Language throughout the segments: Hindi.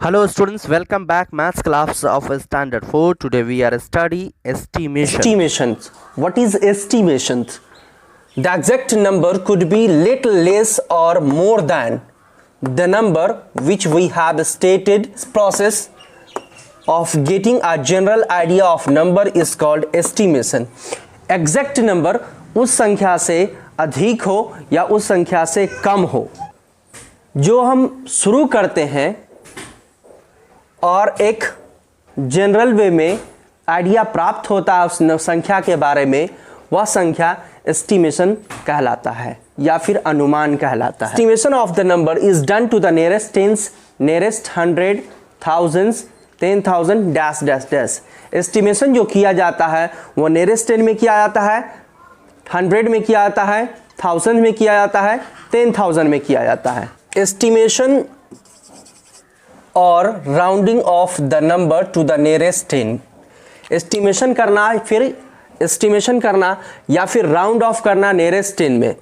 Hello students, welcome back maths class of standard 4. Today we are study estimation. Estimations. What is estimations? The exact number could be little less or more than the number which we have stated. This process of getting a general idea of number is called estimation. Exact number उस संख्या से अधिक हो या उस संख्या से कम हो जो हम शुरू करते हैं और एक जनरल वे में आइडिया प्राप्त होता है उस संख्या के बारे में, वह संख्या एस्टिमेशन कहलाता है या फिर अनुमान कहलाता है. Estimation of the number is done to the nearest tens, nearest 100, thousands, 10,000 dash dash dash. Estimation जो किया जाता है वो नियरेस्ट 10 में किया जाता है, 100 में किया जाता है, 1000 में किया जाता है, 10,000 में किया जाता है. एस्टिमेशन और rounding off the number to the nearest 10. Estimation करना फिर एस्टिमेशन करना या फिर राउंड ऑफ करना नियरेस्ट 10 में.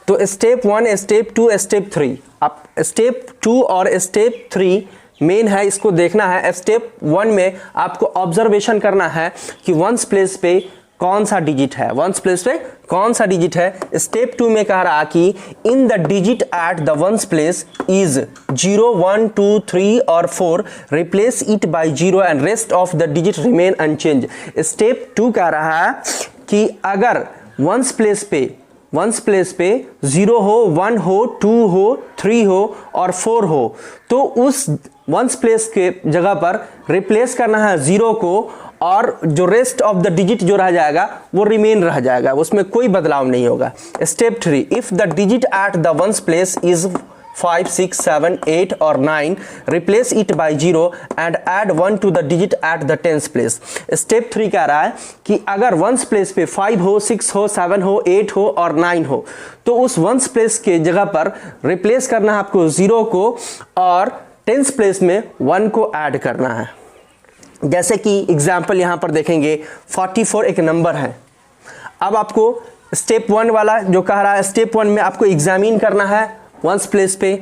तो स्टेप 1, स्टेप 2, स्टेप 3. अब स्टेप 2 और स्टेप 3 मेन है, इसको देखना है. स्टेप 1 में आपको ऑब्जर्वेशन करना है कि वंस प्लेस पे कौन सा डिजिट है, वंस प्लेस पे कौन सा डिजिट है. स्टेप 2 में कह रहा कि in the digit at the ones place is 0, 1, 2, 3 और 4, replace it by 0 and rest of the digit remain unchanged. Step 2 कह रहा है कि अगर वंस प्लेस पे 0 हो, 1 हो, 2 हो, 3 हो और 4 हो तो उस वंस प्लेस के जगह पर रिप्लेस करना है 0 को, और जो रेस्ट ऑफ द डिजिट जो रह जाएगा वो रिमेन रह जाएगा, उसमें कोई बदलाव नहीं होगा. Step 3, if the digit at the ones place is 5, 6, 7, 8 और 9, replace it by 0 and add 1 to the digit at the tens place. Step 3 कह रहा है कि अगर वंस प्लेस पे 5 हो, 6 हो, 7 हो, 8 हो और 9 हो तो उस वंस प्लेस के जगह पर रिप्लेस करना है आपको 0 को और टेंस प्लेस में 1 को ऐड करना है. जैसे कि एग्जाम्पल यहां पर देखेंगे, 44 एक नंबर है. अब आपको स्टेप 1 वाला जो कह रहा है, स्टेप 1 में आपको एग्जामिन करना है वंस प्लेस पे.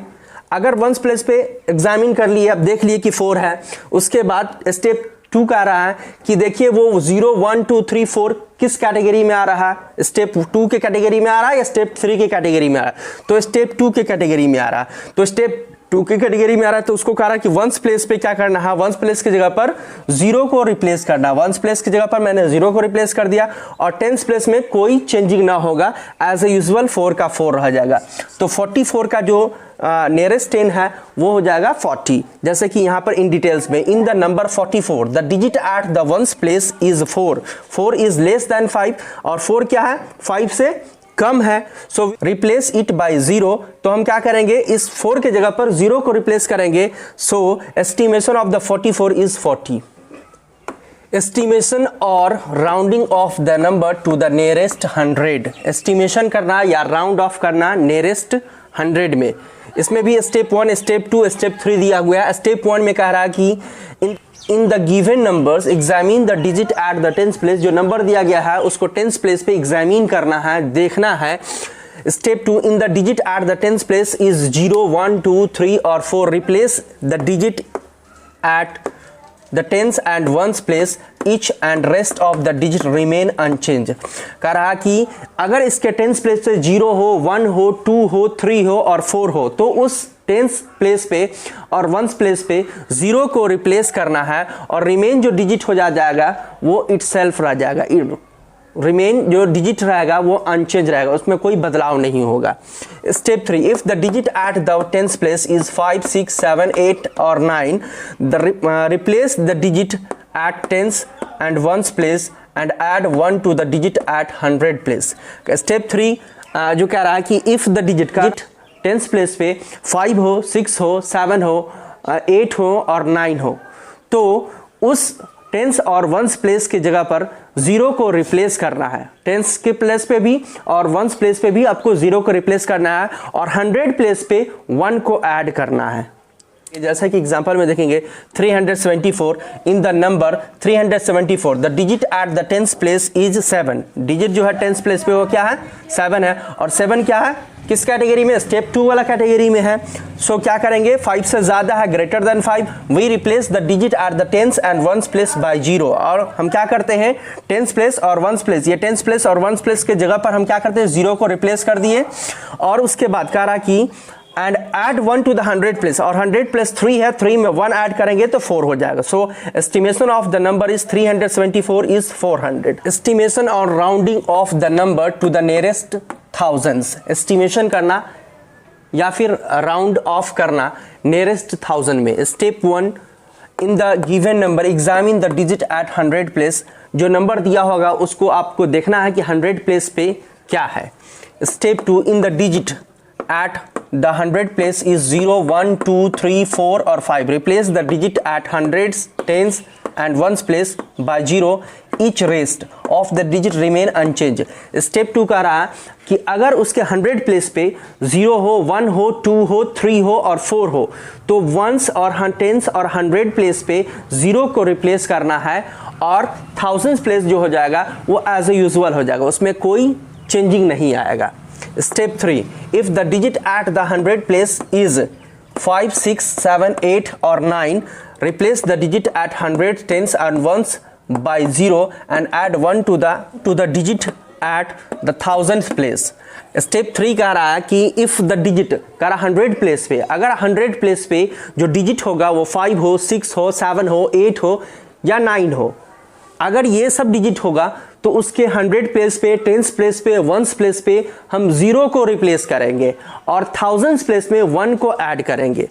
अगर वंस प्लेस पे एग्जामिन कर लिए, अब देख लिए कि 4 है, उसके बाद स्टेप 2 कह रहा है कि देखिए वो 0, 1, 2, 3, 4 किस कैटेगरी में आ रहा है, स्टेप 2 के कैटेगरी में आ रहा है या स्टेप 3 के कैटेगरी में आ रहा है. तो स्टेप 2 के कैटेगरी में आ रहा है. तो स्टेप 2 की कैटेगरी में आ रहा है तो उसको कह रहा है कि वंस प्लेस पे क्या करना है, वंस प्लेस की जगह पर 0 को रिप्लेस करना. वंस प्लेस की जगह पर मैंने 0 को रिप्लेस कर दिया और टेंस प्लेस में कोई चेंजिंग ना होगा, एज ए यूजुअल 4 का 4 रह जाएगा. तो 44 का जो नियरेस्ट 10 है वो हो जाएगा 40. जैसे कि यहाँ पर इन डिटेल्स में, इन the number 44 the digit at the ones place is 4, 4 is less than 5 और 4 क्या है, 5 से कम है. सो रिप्लेस इट बाय 0. तो हम क्या करेंगे, इस 4 के जगह पर 0 को रिप्लेस करेंगे. So estimation of the 44 is 40. Estimation और rounding off the number to the nearest 100. Estimation करना या राउंड ऑफ करना नियरेस्ट 100 में. इसमें भी स्टेप 1, स्टेप 2, स्टेप 3 दिया हुआ है. स्टेप 1 में कह रहा है कि in the given numbers examine the digit at the tens place. जो नंबर दिया गया है उसको टेंस प्लेस पे एग्जामिन करना है, देखना है. Step 2, in the digit at the tens place is 0, 1, 2, 3 और 4, replace the digit at the tens and ones place each and rest of the digit remain unchanged. कह रहा कि अगर इसके टेंस प्लेस पे 0 हो, 1 हो, 2 हो, 3 हो और 4 हो तो उस टेंस प्लेस पे और वंस प्लेस पे 0 को रिप्लेस करना है और रिमेन जो डिजिट हो जाएगा वो इटसेल्फ रह जाएगा. रिमेन जो डिजिट रहेगा वो अनचेंज रहेगा, उसमें कोई बदलाव नहीं होगा. Step 3, if the digit at the tens place is 5, 6, 7, 8 और 9, replace the digit at tens and ones place and add 1 to the digit at 100 place. Step 3 जो कह रहा है कि if the digit का टेंस प्लेस पे 5 हो, 6 हो, 7 हो, 8 हो और 9 हो तो उस टेंस और वंस प्लेस की जगह पर 0 को रिप्लेस करना है. टेंस के प्लेस पे भी और वंस प्लेस पे भी आपको 0 को रिप्लेस करना है और 100 प्लेस पे 1 को ऐड करना है. जैसा कि एग्जांपल में देखेंगे 374 इन the number 374 the digit at the 10th place is 7। Digit जो है 10th प्लेस पे वो क्या है 7 है, और 7 क्या है किस कैटेगरी में, स्टेप 2 वाला कैटेगरी में है। सो क्या करेंगे 5 से ज्यादा है greater than 5, we replace the digit at the 10th and 1st place by 0। और हम क्या करते हैं 10th प्लेस और 1st प्लेस, ये 10th प्लेस और 1st प्लेस के जगह पर हम क्या करते हैं 0 को रिप्लेस कर दिए। और उसके बाद कह रहा कि and add 1 to the 100 place, और 100 प्लस 3 है, 3 में 1 ऐड करेंगे तो 4 हो जाएगा। So estimation of the number is 374 is 400। Estimation और rounding off the number to the nearest thousands, estimation करना या फिर राउंड ऑफ करना नियरेस्ट थाउजेंड में। Step 1 in the given number examine the digit at 100 place, जो नंबर दिया होगा उसको आपको देखना है कि 100 प्लेस पे क्या है। Step 2 in the digit at the 100 place is 0, 1, 2, 3, 4 or 5. Replace the digit at hundreds, tens and ones place by 0. Each rest of the digit remain unchanged. Step 2 कह रहा है कि अगर उसके 100 प्लेस पे 0 हो, 1 हो, 2 हो, 3 हो और 4 हो, तो वंस और टेंस और 100 प्लेस पे 0 को रिप्लेस करना है, और थाउजेंड्स प्लेस जो हो जाएगा वो एज ए यूजुअल हो जाएगा, उसमें कोई चेंजिंग नहीं आएगा। Step 3 if the digit at the 100 place is 5, 6, 7, 8 or 9, replace the digit at 100 tens and ones by 0 and add 1 to the digit at the 1000th place. Step 3 कह रहा है कि if the digit कह रहा 100 प्लेस पे, अगर 100 प्लेस पे जो डिजिट होगा वो 5 हो, 6 हो, 7 हो, 8 हो या 9 हो, अगर ये सब डिजिट होगा तो उसके 100 प्लेस पे, 10th प्लेस पे, 1st प्लेस पे हम 0 को रिप्लेस करेंगे और 1000th प्लेस में 1 को ऐड करेंगे।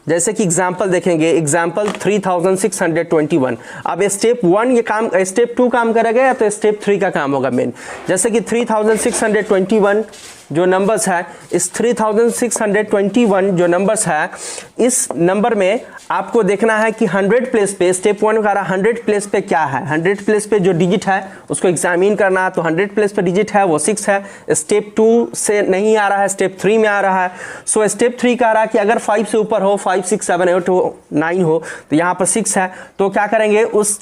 जैसे कि एग्जांपल देखेंगे, एग्जांपल 3621। अब स्टेप 1 ये काम, स्टेप 2 काम करेगा या तो स्टेप 3 का काम होगा मेन। जैसे कि 3621 जो नंबर्स है, इस 3621 जो नंबर्स है, इस नंबर में आपको देखना है कि 100 प्लेस पे, स्टेप 1 का रहा 100 प्लेस पे क्या है, 100 प्लेस पे जो डिजिट है उसको एग्जामिन करना है। तो 100 प्लेस पे डिजिट है वो 6 है, स्टेप 2 से नहीं आ रहा है, स्टेप 3 में आ रहा है। सो स्टेप 3 कह रहा है कि अगर 5 से ऊपर हो, 5, 6, 7, 8 हो, 9 हो, तो यहाँ पर 6 है, तो क्या करेंगे उस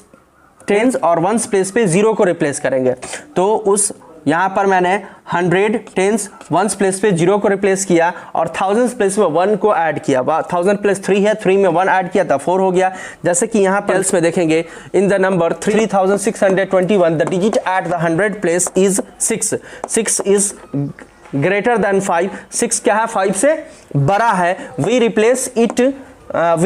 टेंस और वंस प्लेस पे 0 को रिप्लेस करेंगे। तो उस यहाँ पर मैंने 100 टेंस वंस प्लेस पे 0 को रिप्लेस किया और थाउजेंड्स प्लेस में 1 को ऐड किया। 1000 प्लस 3 है, 3 में 1 ऐड किया था 4 हो गया। जैसे कि यहाँ पर में देखेंगे in the number 3621 the digit at the 100 place is 6। 6 is greater than 5। 6 क्या है 5 से बड़ा है। We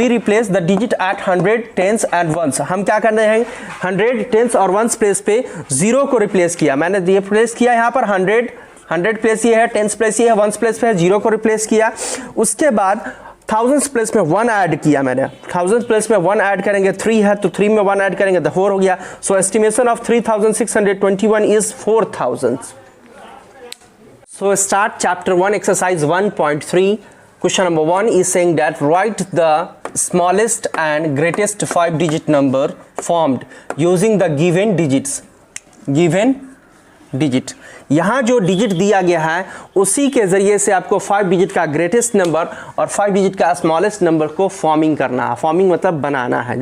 replace the digit at 100 tens and ones. हम क्या करने हैं 100 टेंस और वंस प्लेस पे 0 को रिप्लेस किया। मैंने रिप्लेस किया यहाँ पर 100 प्लेस ये है, टेंस प्लेस ये है, वंस प्लेस पे 0 को रिप्लेस किया। उसके बाद थाउजेंड्स प्लेस में 1 ऐड किया मैंने। थाउजेंड्स प्लेस में 1 ऐड करेंगे, 3 है तो 3 में 1 ऐड करेंगे तो 4 हो गया। So estimation of 3621 is 4000। So start chapter 1 exercise 1.3. Question number 1 is saying that write the smallest and greatest 5 digit number formed using the given digits. Given digit, यहाँ जो डिजिट दिया गया है उसी के जरिए से आपको 5 डिजिट का ग्रेटेस्ट नंबर और 5 डिजिट का स्मॉलेस्ट नंबर को फॉर्मिंग करना है। फॉर्मिंग मतलब बनाना है।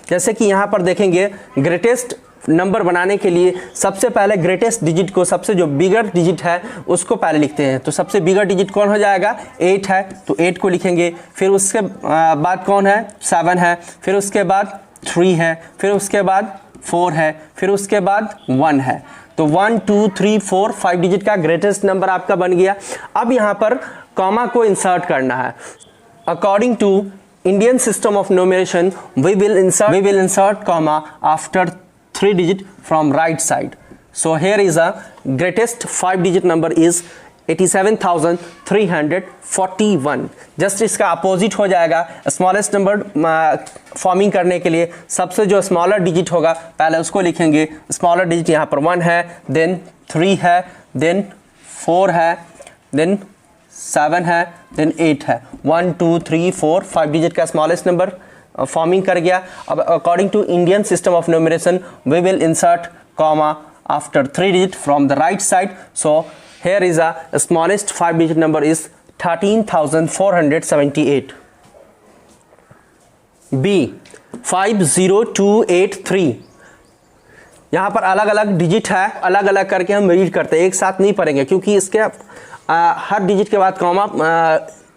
जैसे कि यहाँ पर देखेंगे ग्रेटेस्ट नंबर बनाने के लिए सबसे पहले ग्रेटेस्ट डिजिट को, सबसे जो बिगर डिजिट है उसको पहले लिखते हैं। तो सबसे बिगर डिजिट कौन हो जाएगा 8 है, तो 8 को लिखेंगे। फिर उसके बाद कौन है 7 है, फिर उसके बाद 3 है, फिर उसके बाद 4 है, फिर उसके बाद 1 है। तो 1 2 3 4 5 डिजिट का ग्रेटेस्ट नंबर आपका बन गया। अब यहाँ पर कॉमा को इंसर्ट करना है। According to Indian system of numeration we will insert comma after 3 digit from right side. So here is a greatest 5 digit number is 87,341. Just इसका अपोजिट हो जाएगा स्मॉलेस्ट नंबर फॉर्मिंग करने के लिए। सबसे जो स्मॉलर डिजिट होगा पहले उसको लिखेंगे। स्मॉलर डिजिट यहाँ पर 1 है, देन 3 है, देन 4 है, देन 7 है, देन 8 है। 1 2 3 4 5 डिजिट का स्मॉलेस्ट नंबर फॉर्मिंग कर गया। अब according to Indian system of numeration we will insert comma after 3 digit from the right side. So here is a smallest 5 digit number is 13,478. B 50283। यहाँ पर अलग अलग डिजिट है, अलग अलग करके हम रीड करते हैं, एक साथ नहीं पढ़ेंगे क्योंकि इसके हर डिजिट के बाद कॉमा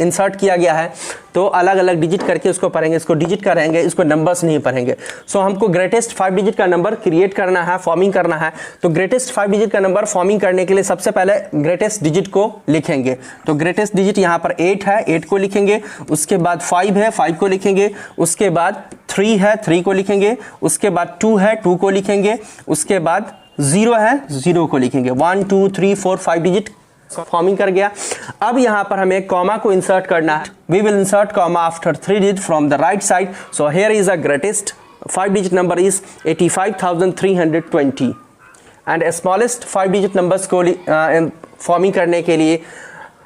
इंसर्ट किया गया है, तो अलग अलग डिजिट करके उसको पढ़ेंगे, इसको डिजिट करेंगे, इसको नंबर्स नहीं पढ़ेंगे। सो हमको ग्रेटेस्ट 5 डिजिट का नंबर क्रिएट करना है, फॉर्मिंग करना है। तो ग्रेटेस्ट 5 डिजिट का नंबर फॉर्मिंग करने के लिए सबसे पहले ग्रेटेस्ट डिजिट को लिखेंगे। तो ग्रेटेस्ट डिजिट यहाँ पर 8 है, 8 को लिखेंगे, उसके बाद 5 है, 5 को लिखेंगे, उसके बाद 3 है, 3 को लिखेंगे, उसके बाद 2 है, 2 को लिखेंगे, उसके बाद 0 है, 0 को लिखेंगे। 1 2 3 4 5 डिजिट फॉर्मिंग कर गया। अब यहां पर हमें कॉमा को इंसर्ट करना है। We will insert comma after 3 digit from the right side. So here is a greatest 5 digit number is 85,320 and smallest 5 digit numbers को फॉर्मिंग करने के लिए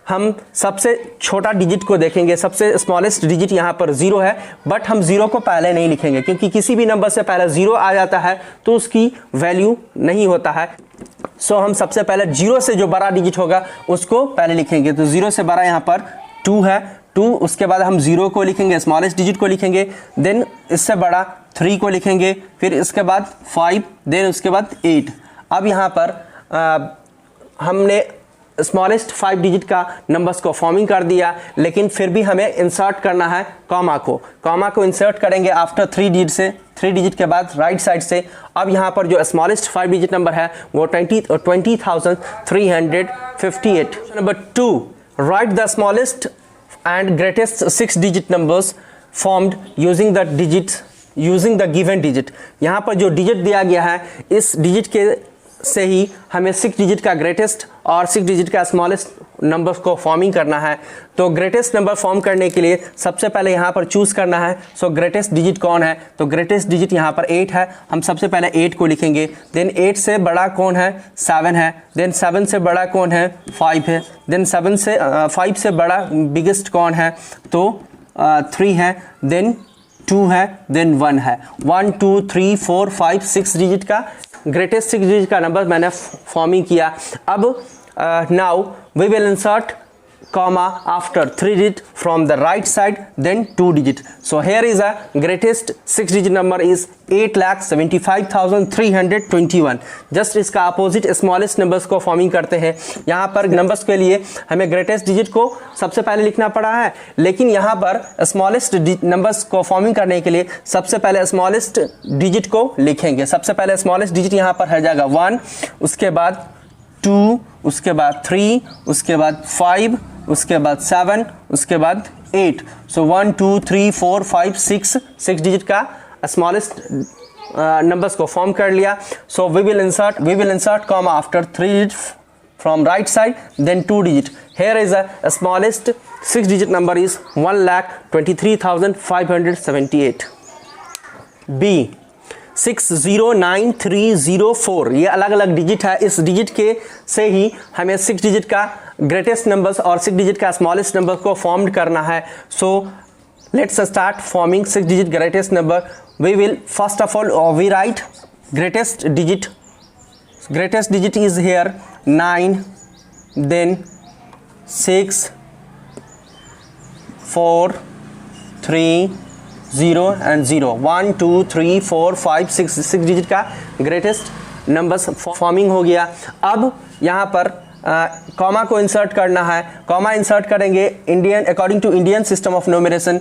हम सबसे छोटा डिजिट को देखेंगे। सबसे स्मॉलेस्ट डिजिट यहाँ पर 0 है, बट हम 0 को पहले नहीं लिखेंगे क्योंकि किसी भी नंबर से पहले 0 आ जाता है तो उसकी वैल्यू नहीं होता है। सो हम सबसे पहले 0 से जो बड़ा डिजिट होगा उसको पहले लिखेंगे। तो 0 से बड़ा यहाँ पर 2 है, 2, उसके बाद हम 0 को लिखेंगे, स्मॉलेस्ट डिजिट को लिखेंगे, देन इससे बड़ा 3 को लिखेंगे, फिर इसके बाद 5, देन उसके बाद 8। अब यहाँ पर हमने स्मॉलेस्ट 5 डिजिट का नंबर्स को फॉर्मिंग कर दिया, लेकिन फिर भी हमें इंसर्ट करना है कॉमा को। कॉमा को इंसर्ट करेंगे आफ्टर 3 डिजिट से, 3 डिजिट के बाद राइट साइड से। अब यहाँ पर जो स्मॉलेस्ट 5 डिजिट नंबर है वो 20,358। Number 2, right the smallest and greatest 6 digit numbers formed using the given digit. यहाँ पर जो डिजिट दिया गया है इस डिजिट के से ही हमें 6 डिजिट का ग्रेटेस्ट और 6 डिजिट का स्मॉलेस्ट नंबर्स को फॉर्मिंग करना है। तो ग्रेटेस्ट नंबर फॉर्म करने के लिए सबसे पहले यहाँ पर चूज करना है। सो ग्रेटेस्ट डिजिट कौन है? तो ग्रेटेस्ट डिजिट यहाँ पर 8 है, हम सबसे पहले 8 को लिखेंगे। देन 8 से बड़ा कौन है? 7 है। देन 7 से बड़ा कौन है? 5 है। देन 5 से बड़ा बिगेस्ट कौन है? तो 3 है। देन 2 है, देन 1 है। 1 2 3 4 5 6 डिजिट का ग्रेटेस्ट 6 डिजिट का नंबर मैंने फॉर्मिंग किया। अब now we will insert comma after 3 digit from the right side, then 2 digit. So here is a greatest 6 digit number is 8,75,321. Just इसका अपोजिट स्मॉलेस्ट नंबर्स को फॉर्मिंग करते हैं। यहाँ पर नंबर्स के लिए हमें ग्रेटेस्ट डिजिट को सबसे पहले लिखना पड़ा है, लेकिन यहाँ पर स्मॉलेस्ट नंबर्स को फॉर्मिंग करने के लिए सबसे पहले स्मॉलेस्ट डिजिट को लिखेंगे। सबसे पहले स्मॉलेस्ट डिजिट यहाँ पर है जाएगा 1, उसके बाद 2, उसके बाद 3, उसके बाद 5, उसके बाद 7, उसके बाद 8। सो 1 2 3 4 5 6 डिजिट का स्मॉलेस्ट नंबर्स को फॉर्म कर लिया। So we will insert comma after 3 digit from right side, then 2 digit. Here is a smallest 6 digit number is 1,23,578। B 609304, ये अलग अलग डिजिट है। इस डिजिट के से ही हमें 6 डिजिट का ग्रेटेस्ट नंबर्स और 6 डिजिट का स्मॉलेस्ट नंबर को फॉर्म करना है। So let's start forming 6 digit greatest number. We will first of all we write greatest digit is here 9, then 6 4 3 0 and 0। 1 2 3 4 5 6 digit का ग्रेटेस्ट नंबर्स फॉर्मिंग हो गया। अब यहाँ पर कॉमा को इंसर्ट करना है। कॉमा इंसर्ट करेंगे according to Indian system of numeration.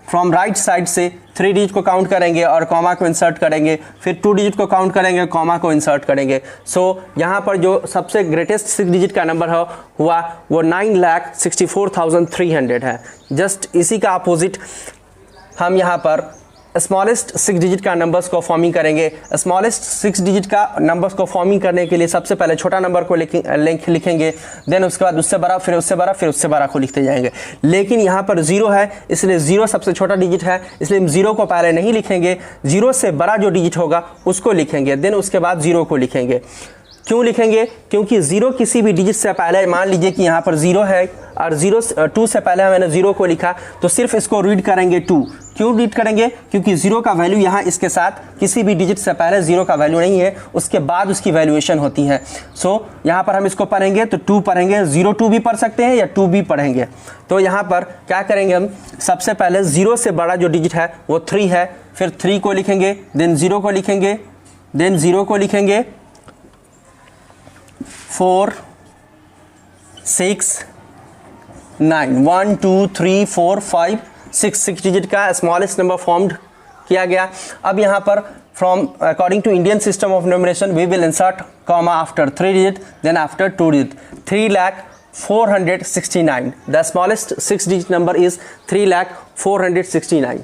From right side से 3 डिजिट को काउंट करेंगे और कॉमा को इंसर्ट करेंगे, फिर 2 डिजिट को काउंट करेंगे, कॉमा को इंसर्ट करेंगे। सो यहाँ पर जो सबसे ग्रेटेस्ट 6 डिजिट का नंबर हुआ वो 9,64,300 है। जस्ट इसी का अपोजिट हम यहाँ पर स्मॉलेस्ट 6 डिजिट का नंबर्स को फॉर्मिंग करेंगे। स्मॉलेस्ट 6 डिजिट का नंबर्स को फॉर्मिंग करने के लिए सबसे पहले छोटा नंबर को लिखेंगे, देन उसके बाद उससे बड़ा, फिर उससे बड़ा, फिर उससे बड़ा को लिखते जाएंगे। लेकिन यहाँ पर 0 है, इसलिए 0 सबसे छोटा डिजिट है, इसलिए हम 0 को पहले नहीं लिखेंगे। 0 से बड़ा जो डिजिट होगा उसको लिखेंगे, देन उसके बाद 0 को लिखेंगे। क्यों लिखेंगे? क्योंकि 0 किसी भी डिजिट से पहले, मान लीजिए कि यहाँ पर 0 है और 2 से पहले मैंने 0 को लिखा, तो सिर्फ इसको रीड करेंगे 2। क्यों रीड करेंगे? क्योंकि 0 का वैल्यू यहाँ इसके साथ किसी भी डिजिट से पहले 0 का वैल्यू नहीं है, उसके बाद उसकी वैल्यूएशन होती है। सो यहाँ पर हम इसको पढ़ेंगे तो 2 पढ़ेंगे, 0 भी पढ़ सकते हैं या 2 भी पढ़ेंगे। तो यहाँ पर क्या करेंगे हम? सबसे पहले 0 से बड़ा जो डिजिट है वो 3 है, फिर 3 को लिखेंगे, देन 0 को लिखेंगे, देन 0 को लिखेंगे, 4 6 9 1 2 3 4 5 6 डिजिट का स्मॉलेस्ट नंबर फॉर्म्ड किया गया। अब यहाँ पर from according to Indian system of numeration we will insert comma after 3 digit, then after 2 digit. 3,469, the smallest 6 digit number is 3,469।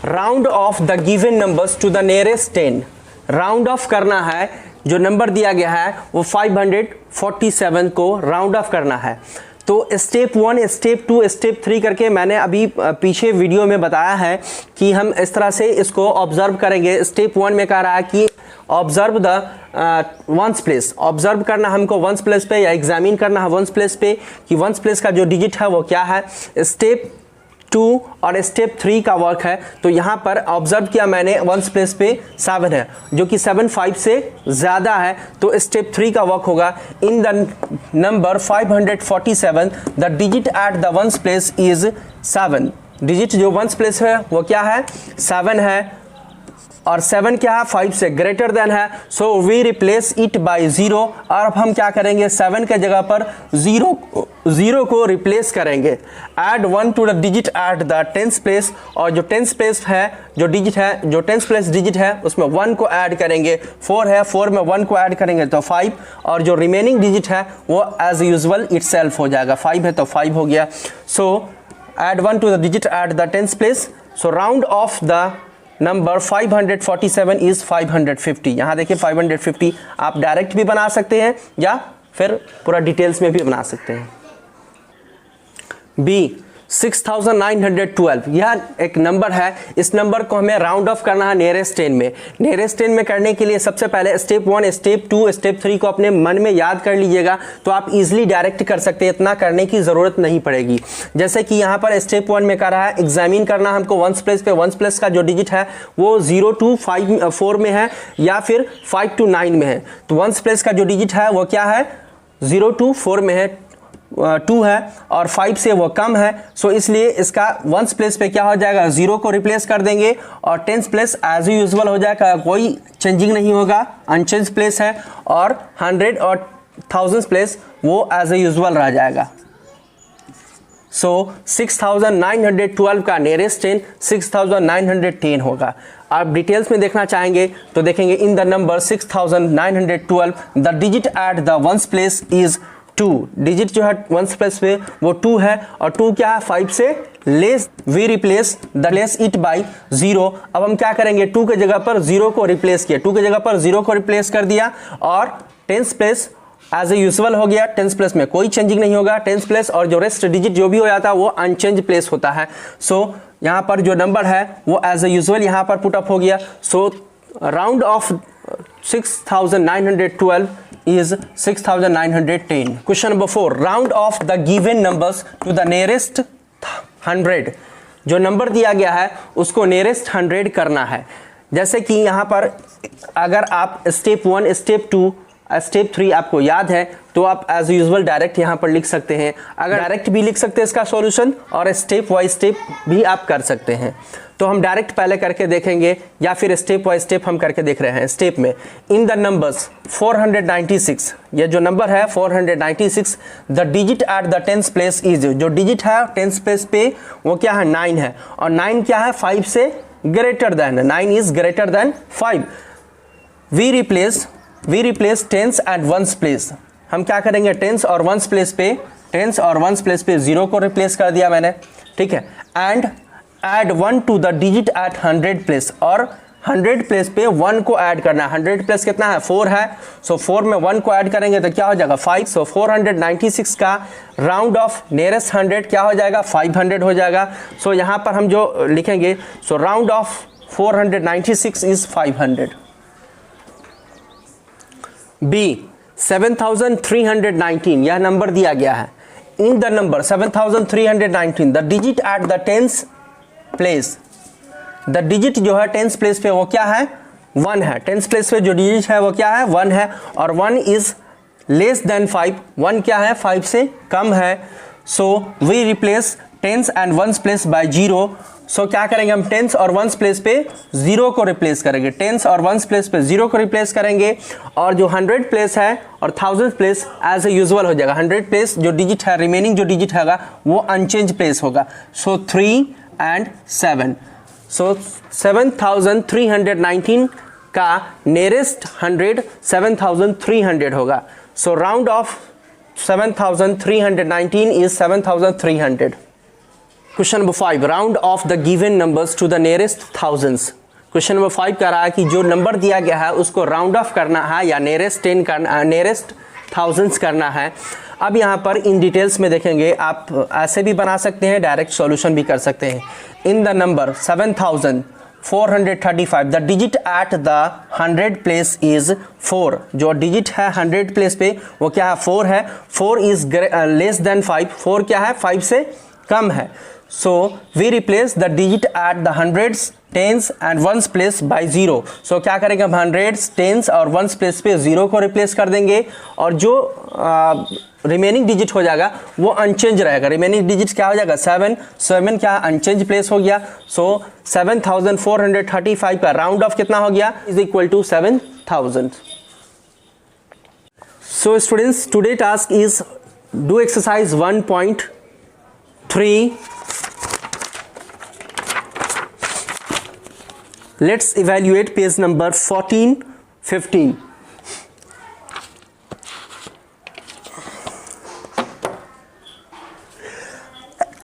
Round off the given numbers to the nearest 10। Round off करना है, जो नंबर दिया गया है वो 547 को राउंड ऑफ करना है। तो स्टेप 1, स्टेप 2, स्टेप 3 करके मैंने अभी पीछे वीडियो में बताया है कि हम इस तरह से इसको ऑब्जर्व करेंगे। स्टेप 1 में कह रहा है कि observe the ones place, observe करना हमको वंस प्लेस पे या एग्जामिन करना है वंस प्लेस पे कि वंस प्लेस का जो डिजिट है वो क्या है। स्टेप 2 और स्टेप 3 का वर्क है। तो यहाँ पर ऑब्जर्व किया मैंने वंस प्लेस पे 7 है, जो कि 7 5 से ज़्यादा है। तो स्टेप 3 का वर्क होगा इन the number 547 the digit at the ones place is 7। Digit जो वंस प्लेस है वो क्या है? 7 है, और 7 क्या है? 5 से ग्रेटर देन है। So we replace it by 0। और अब हम क्या करेंगे? 7 के जगह पर 0 को रिप्लेस करेंगे। Add 1 to the digit at the 10th place, और जो 10th प्लेस है जो डिजिट है, जो 10th प्लेस डिजिट है उसमें 1 को ऐड करेंगे। 4 है, 4 में 1 को ऐड करेंगे तो 5, और जो रिमेनिंग डिजिट है वो एज यूजुअल इटसेल्फ हो जाएगा। 5 है तो 5 हो गया। So add 1 to the digit at the 10th place. So round off the number 547 is 550। यहाँ देखिए 550 आप डायरेक्ट भी बना सकते हैं या फिर पूरा डिटेल्स में भी बना सकते हैं। बी 6912, यह एक नंबर है। इस नंबर को हमें राउंड ऑफ करना है नियरेस्ट 10 में। नियरेस्ट 10 में करने के लिए सबसे पहले स्टेप 1, स्टेप 2, स्टेप 3 को अपने मन में याद कर लीजिएगा, तो आप इजीली डायरेक्ट कर सकते हैं, इतना करने की ज़रूरत नहीं पड़ेगी। जैसे कि यहाँ पर स्टेप 1 में कर रहा है एग्जामिन करना हमको वंस प्लेस पे। वंस प्लेस का जो डिजिट है वो 0 to 4 में है या फिर 5 to 9 में है। तो वंस प्लेस का जो डिजिट है वो क्या है? 0 to 4 में है, 2 है, और 5 से वो कम है। सो इसलिए इसका वंस प्लेस पे क्या हो जाएगा? 0 को रिप्लेस कर देंगे, और 10th प्लेस एज यूजुअल हो जाएगा, कोई चेंजिंग नहीं होगा, अनचेंज प्लेस है। और 100 और 1000 प्लेस वो एज यूजुअल रह जाएगा। सो 6912 का नियरेस्ट 10 6910 होगा। आप डिटेल्स में देखना चाहेंगे तो देखेंगे in the number 6912 the digit at the ones place is 2। Digit जो है वंस प्लेस पे वो 2 है, और 2 क्या है? 5 से less. We replace the less it by 0। अब हम क्या करेंगे? 2 के जगह पर 0 को रिप्लेस किया, 2 के जगह पर 0 को रिप्लेस कर दिया, और 10th place as a usual हो गया। 10th प्लेस में कोई चेंजिंग नहीं होगा। 10th प्लेस और जो रेस्ट डिजिट जो भी हो जाता है वो अनचेंज प्लेस होता है। सो यहाँ पर जो नंबर है वो एज ए यूजुअल यहाँ पर पुट अप हो गया। सो round of 6912 is 6910. Question number 4. Round off the given numbers to the nearest 100. जो नंबर दिया गया है उसको nearest 100 करना है। जैसे कि यहाँ पर अगर आप स्टेप 1, स्टेप 2, स्टेप 3 आपको याद है तो आप एज यूजुअल डायरेक्ट यहाँ पर लिख सकते हैं। अगर डायरेक्ट भी लिख सकते हैं इसका सॉल्यूशन, और स्टेप वाइज स्टेप भी आप कर सकते हैं। तो हम डायरेक्ट पहले करके देखेंगे या फिर स्टेप वाइज स्टेप हम करके देख रहे हैं। स्टेप में इन द नंबर्स 496, ये जो नंबर है 496, the digit at the 10th place is, जो डिजिट है 10th प्लेस पे वो क्या है? 9 है, और 9 क्या है? 5 से greater than, 9 is greater than 5। We replace 10th at ones place. हम क्या करेंगे? 10th और वंस प्लेस पे, 10th और वंस प्लेस पे 0 को रिप्लेस कर दिया मैंने, ठीक है। And add 1 to the digit at 100 place, और 100 प्लेस पे 1 को ऐड करना है। 100 प्लेस कितना है? 4 है। सो 4 में 1 को ऐड करेंगे तो क्या हो जाएगा? 5। सो 496 का राउंड ऑफ नियरेस्ट 100 क्या हो जाएगा? 500 हो जाएगा। सो यहाँ पर हम जो लिखेंगे, so round off 496 is 500। B 7319 यह नंबर दिया गया है। In the number 7319 the digit at the tens place, the digit जो है टेंस प्लेस पे वो क्या है, 1 है। टेंस प्लेस पे जो डिजिट है वो क्या है, 1 है। और 1 इज लेस देन 5, 1 क्या है, 5 से कम है। So we replace tens and ones place by 0। So क्या करेंगे हम, टेंस और वंस प्लेस पे 0 को रिप्लेस करेंगे, टेंस और वंस प्लेस पे 0 को रिप्लेस करेंगे। और जो 100 प्लेस है और 1000 प्लेस एज ए यूजुअल हो जाएगा। 100 प्लेस जो डिजिट है, रिमेनिंग जो डिजिट होगा वो अनचेंज प्लेस होगा। सो 3 एंड 7। सो 7319 का नियरेस्ट 100 7300 होगा। So round off 7319 is 7300। Question number 5, round off the given numbers to the nearest thousands. Question number 5 कह रहा है कि जो नंबर दिया गया है उसको राउंड ऑफ करना है या नियरेस्ट 10 करना, नियरेस्ट थाउजेंड्स करना है। अब यहाँ पर इन डिटेल्स में देखेंगे, आप ऐसे भी बना सकते हैं, डायरेक्ट सॉल्यूशन भी कर सकते हैं। इन the number 7435 the digit at the 100 place is 4। जो डिजिट है 100 प्लेस पे वो क्या है, 4 है। 4 इज लेस देन 5, 4 क्या है, 5 से कम है। So we replace the digit at the hundreds, tens and ones place by 0। So क्या करेंगे हम, हंड्रेड्स, टेंस और वंस प्लेस पे 0 को रिप्लेस कर देंगे। और जो रिमेनिंग डिजिट हो जाएगा वो अनचेंज रहेगा। रिमेनिंग डिजिट क्या हो जाएगा, 7, 7 क्या अनचेंज प्लेस हो गया। सो 7435 का राउंड ऑफ कितना हो गया, is equal to 7000। So students, today task is do exercise 1.3। Let's evaluate page number 14, 15.